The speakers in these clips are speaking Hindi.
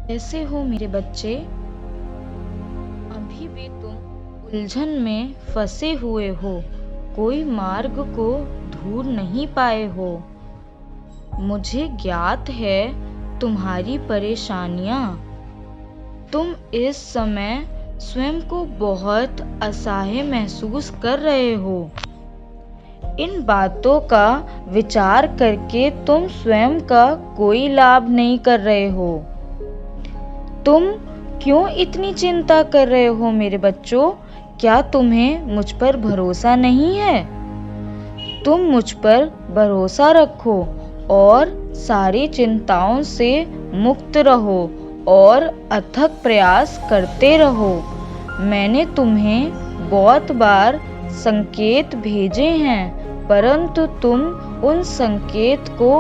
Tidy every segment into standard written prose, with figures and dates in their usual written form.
कैसे हो मेरे बच्चे? अभी भी तुम उलझन में फंसे हुए हो, कोई मार्ग को ढूंढ नहीं पाए हो। मुझे ज्ञात है तुम्हारी परेशानियां। तुम इस समय स्वयं को बहुत असहाय महसूस कर रहे हो। इन बातों का विचार करके तुम स्वयं का कोई लाभ नहीं कर रहे हो। तुम क्यों इतनी चिंता कर रहे हो मेरे बच्चों? क्या तुम्हें मुझ पर भरोसा नहीं है? तुम मुझ पर भरोसा रखो और सारी चिंताओं से मुक्त रहो और अथक प्रयास करते रहो। मैंने तुम्हें बहुत बार संकेत भेजे हैं, परंतु तुम उन संकेत को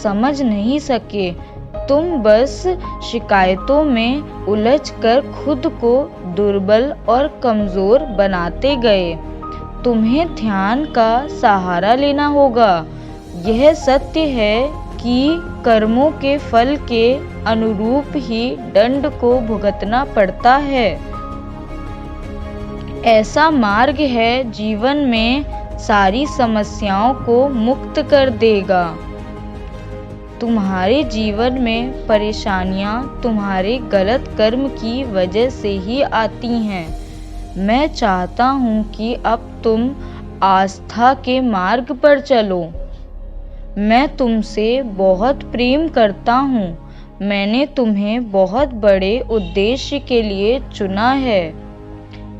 समझ नहीं सके। तुम बस शिकायतों में उलझकर खुद को दुर्बल और कमजोर बनाते गए। तुम्हें ध्यान का सहारा लेना होगा। यह सत्य है कि कर्मों के फल के अनुरूप ही दंड को भुगतना पड़ता है। ऐसा मार्ग है जीवन में सारी समस्याओं को मुक्त कर देगा। तुम्हारे जीवन में परेशानियां तुम्हारे गलत कर्म की वजह से ही आती हैं। मैं चाहता हूँ कि अब तुम आस्था के मार्ग पर चलो। मैं तुमसे बहुत प्रेम करता हूँ। मैंने तुम्हें बहुत बड़े उद्देश्य के लिए चुना है।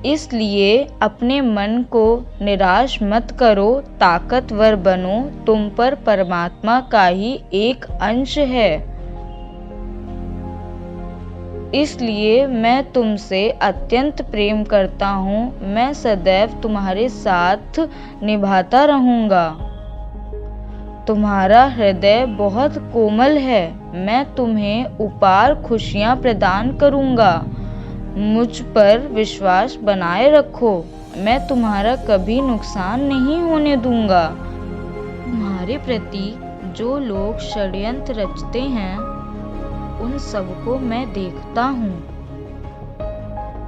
इसलिए अपने मन को निराश मत करो, ताकतवर बनो। तुम पर परमात्मा का ही एक अंश है। इसलिए मैं तुमसे अत्यंत प्रेम करता हूँ। मैं सदैव तुम्हारे साथ निभाता रहूँगा। तुम्हारा हृदय बहुत कोमल है। मैं तुम्हें अपार खुशियाँ प्रदान करूँगा। मुझ पर विश्वास बनाए रखो। मैं तुम्हारा कभी नुकसान नहीं होने दूंगा। तुम्हारे प्रति जो लोग षड्यंत्र रचते हैं, उन सबको मैं देखता हूँ,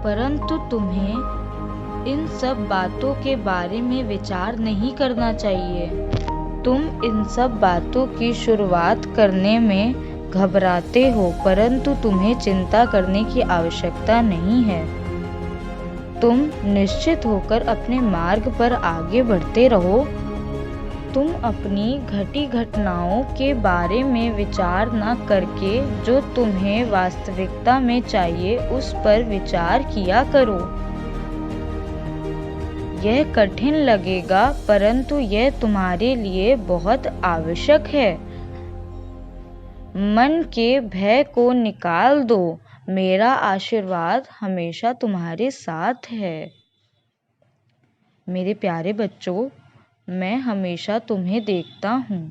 परंतु तुम्हें इन सब बातों के बारे में विचार नहीं करना चाहिए। तुम इन सब बातों की शुरुआत करने में घबराते हो, परंतु तुम्हें चिंता करने की आवश्यकता नहीं है। तुम निश्चित होकर अपने मार्ग पर आगे बढ़ते रहो। तुम अपनी घटी घटनाओं के बारे में विचार न करके जो तुम्हें वास्तविकता में चाहिए उस पर विचार किया करो। यह कठिन लगेगा, परंतु यह तुम्हारे लिए बहुत आवश्यक है। मन के भय को निकाल दो। मेरा आशीर्वाद हमेशा तुम्हारे साथ है। मेरे प्यारे बच्चों, मैं हमेशा तुम्हें देखता हूँ।